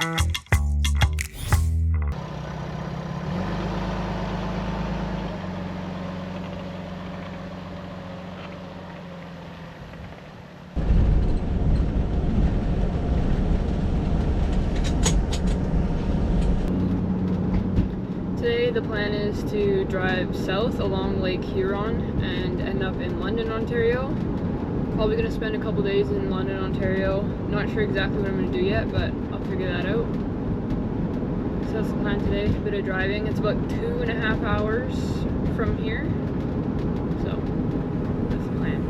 Today the plan is to drive south along Lake Huron and end up in London, Ontario. Probably going to spend a couple days in London, Ontario. Not sure exactly what I'm going to do yet, but I'll figure that out. So that's the plan today, a bit of driving. It's about 2.5 hours from here. So that's the plan.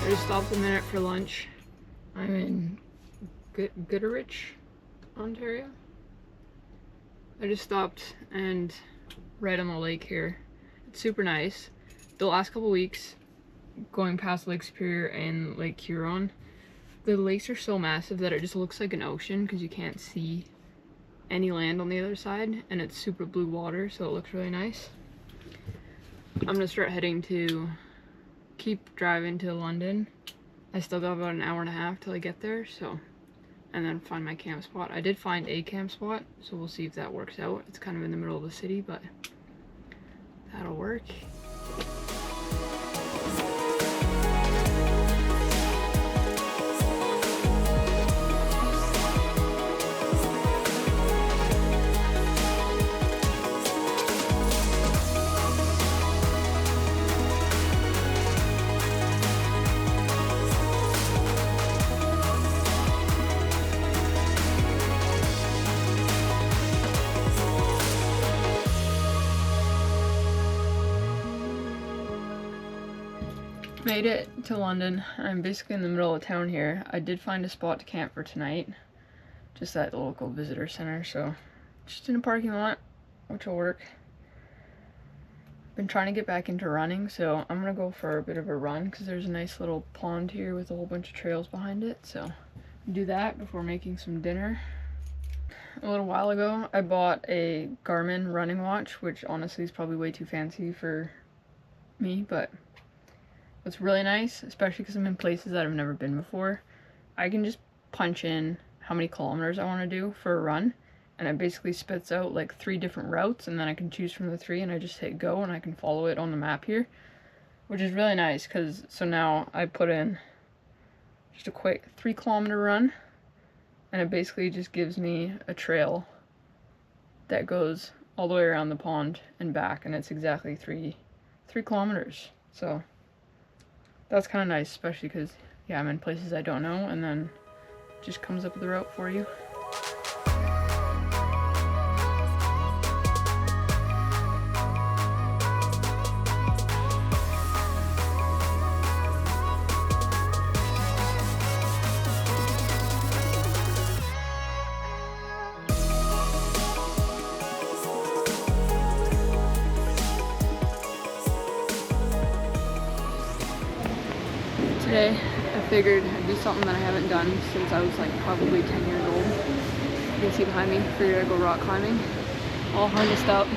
I just stopped a minute for lunch. I'm in Goodrich, Ontario. I just stopped and right on the lake here. It's super nice. The last couple weeks, going past Lake Superior and Lake Huron, the lakes are so massive that it just looks like an ocean because you can't see any land on the other side, and it's super blue water, so it looks really nice. I'm gonna start heading to keep driving to London. I still got about an hour and a half till I get there, so, and then find my camp spot. I did find a camp spot, so we'll see if that works out. It's kind of in the middle of the city, but that'll work. Made it to London. I'm basically in the middle of town here. I did find a spot to camp for tonight, just at the local visitor center, so just in a parking lot, which will work. Been trying to get back into running, so I'm gonna go for a bit of a run because there's a nice little pond here with a whole bunch of trails behind it, so do that before making some dinner. A little while ago I bought a Garmin running watch, which honestly is probably way too fancy for me, but what's really nice, especially because I'm in places that I've never been before, I can just punch in how many kilometers I want to do for a run, and it basically spits out like 3 different routes, and then I can choose from the 3 and I just hit go and I can follow it on the map here, which is really nice because so now I put in just a quick 3-kilometer run, and it basically just gives me a trail that goes all the way around the pond and back, and it's exactly 3 kilometers. So that's kind of nice, especially because, yeah, I'm in places I don't know, and then it just comes up with the route for you. Today, I figured I'd do something that I haven't done since I was like probably 10 years old. You can see behind me, figured I'd go rock climbing. All harnessed up,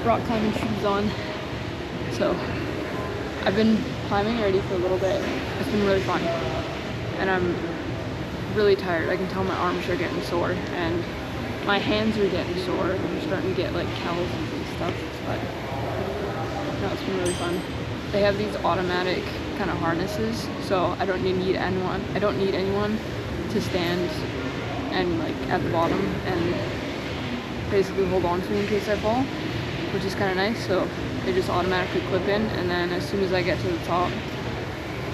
rock climbing shoes on. So, I've been climbing already for a little bit. It's been really fun. And I'm really tired. I can tell my arms are getting sore and my hands are getting sore. I'm starting to get like calluses and stuff, but no, it's been really fun. They have these automatic kind of harnesses, so I don't need anyone. I don't need anyone to stand and like at the bottom and basically hold on to me in case I fall, which is kind of nice. So they just automatically clip in, and then as soon as I get to the top,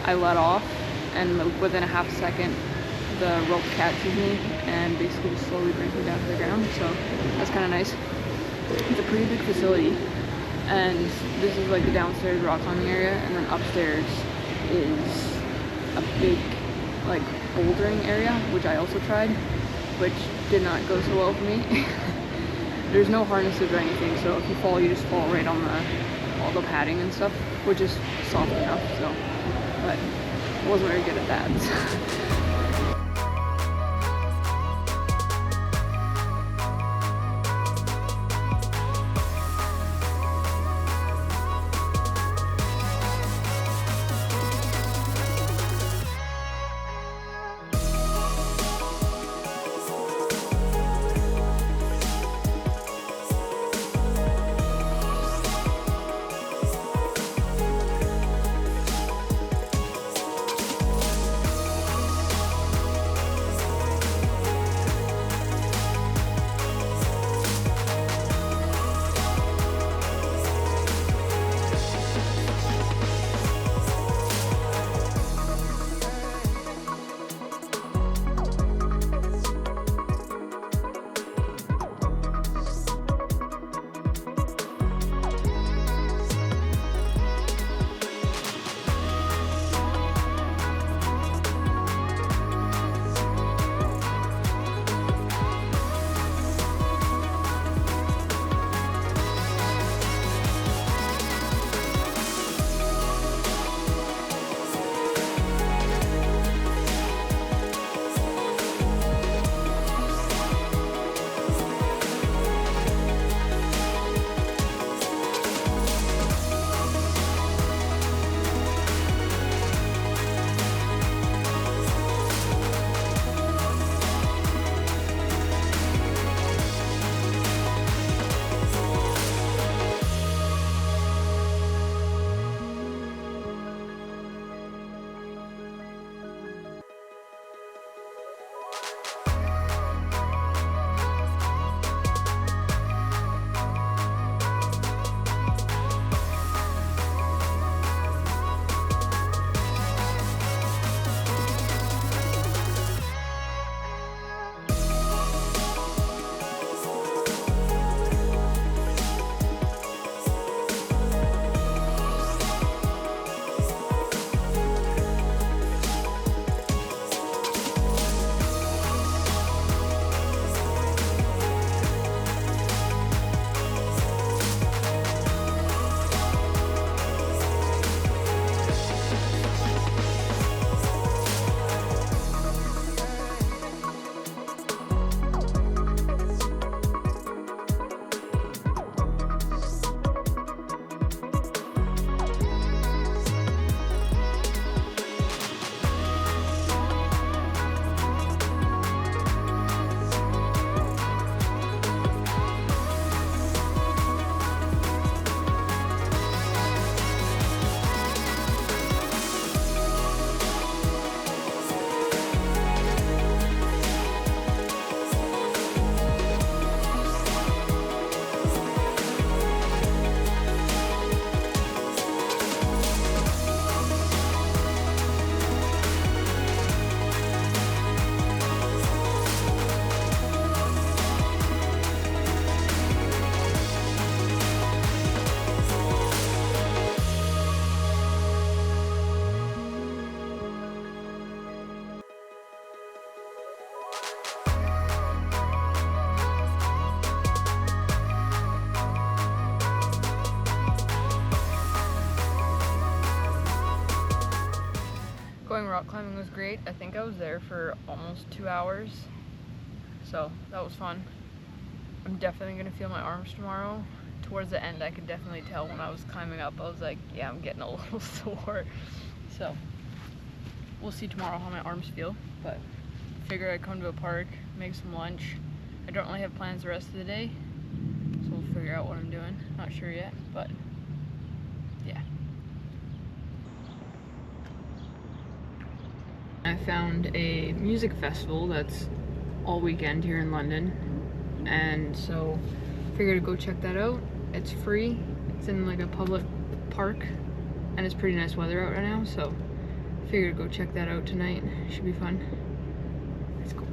I let off, and within a half a second, the rope catches me and basically just slowly brings me down to the ground. So that's kind of nice. It's a pretty big facility, and this is like the downstairs rock climbing area, and then upstairs is a big like bouldering area, which I also tried, which did not go so well for me. There's no harnesses or anything, so if you fall, you just fall right on all the padding and stuff, which is soft enough, so, but I wasn't very good at that. Going rock climbing was great. I think I was there for almost 2 hours, so that was fun. I'm definitely gonna feel my arms tomorrow. Towards the end, I could definitely tell when I was climbing up, I was like, yeah, I'm getting a little sore. So we'll see tomorrow how my arms feel, but figure I'd come to a park, make some lunch. I don't really have plans the rest of the day, so we'll figure out what I'm doing. Not sure yet, but yeah. I found a music festival that's all weekend here in London, and so figured to go check that out. It's free. It's in like a public park, and it's pretty nice weather out right now, so figured to go check that out tonight. Should be fun. Let's go.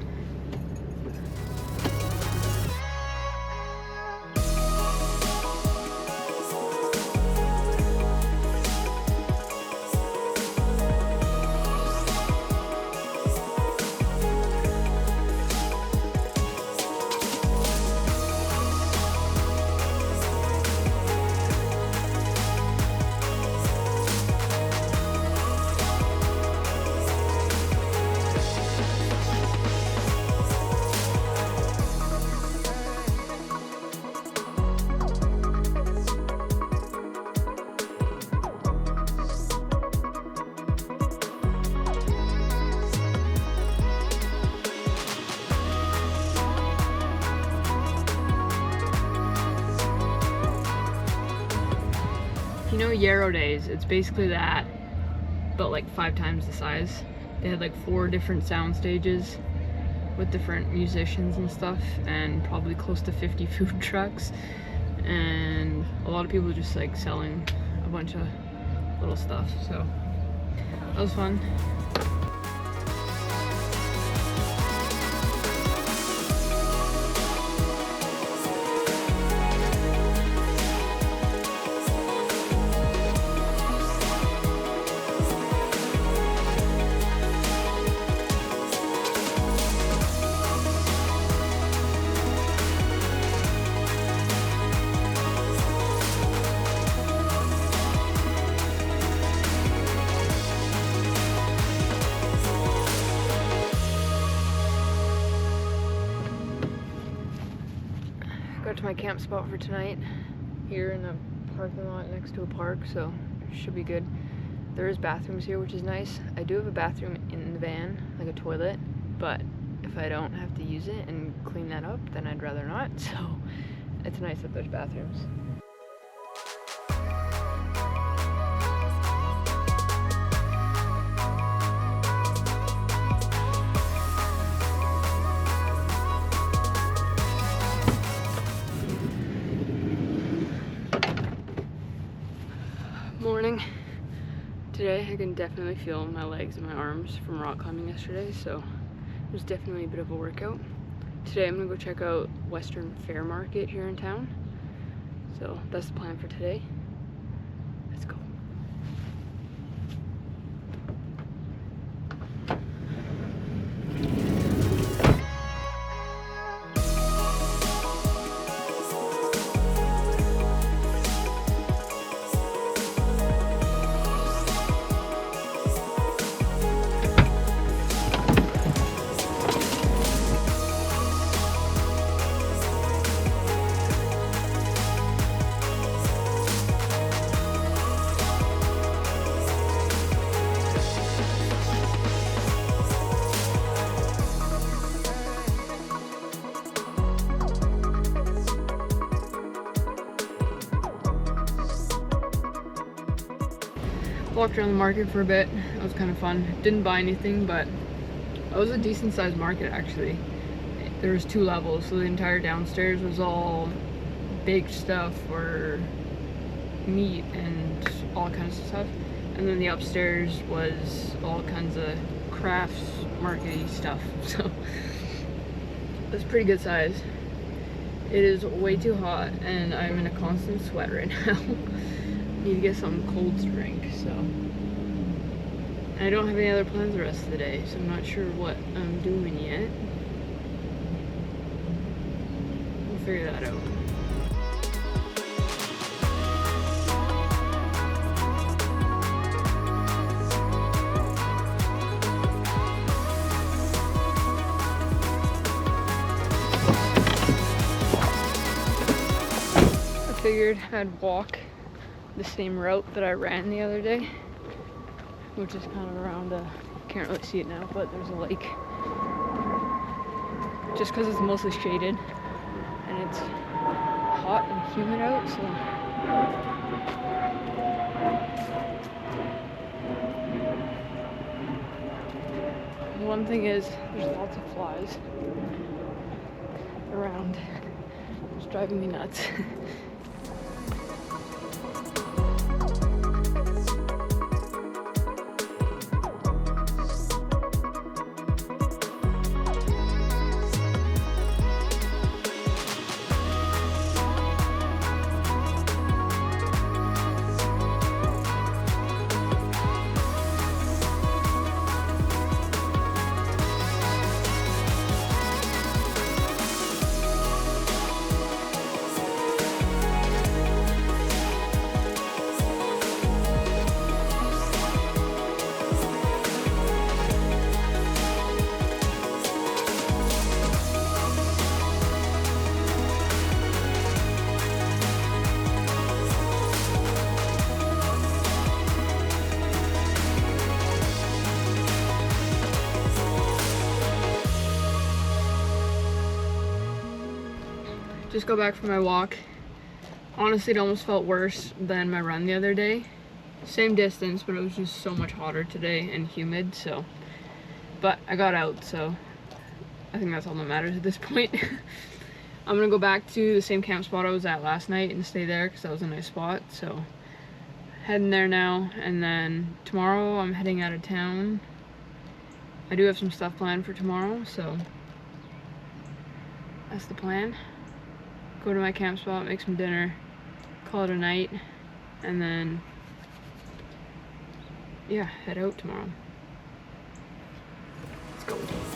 You know Yarrow Days, it's basically that, but like 5 times the size. They had like 4 different sound stages with different musicians and stuff, and probably close to 50 food trucks, and a lot of people just like selling a bunch of little stuff, so that was fun. Got to my camp spot for tonight here in a parking lot next to a park, so it should be good. There is bathrooms here, which is nice. I do have a bathroom in the van, like a toilet, but if I don't have to use it and clean that up, then I'd rather not, so it's nice that there's bathrooms. Morning. Today I can definitely feel my legs and my arms from rock climbing yesterday, so it was definitely a bit of a workout. Today I'm gonna go check out Western Fair Market here in town, so that's the plan for today. Let's go. Walked around the market for a bit. It was kind of fun. Didn't buy anything, but it was a decent sized market actually. There was 2 levels, so the entire downstairs was all baked stuff or meat and all kinds of stuff, and then the upstairs was all kinds of crafts market-y stuff, so it was pretty good size. It is way too hot and I'm in a constant sweat right now. Need to get something cold to drink, so. And I don't have any other plans the rest of the day, so I'm not sure what I'm doing yet. We'll figure that out. I figured I'd walk the same route that I ran the other day, which is kind of around can't really see it now, but there's a lake. Just because it's mostly shaded and it's hot and humid out, so one thing is there's lots of flies around. It's driving me nuts. Just got back from my walk. Honestly, it almost felt worse than my run the other day. Same distance, but it was just so much hotter today and humid, so. But I got out, so I think that's all that matters at this point. I'm gonna go back to the same camp spot I was at last night and stay there because that was a nice spot, so. Heading there now, and then tomorrow I'm heading out of town. I do have some stuff planned for tomorrow, so that's the plan. Go to my camp spot, make some dinner, call it a night, and then, yeah, head out tomorrow. Let's go.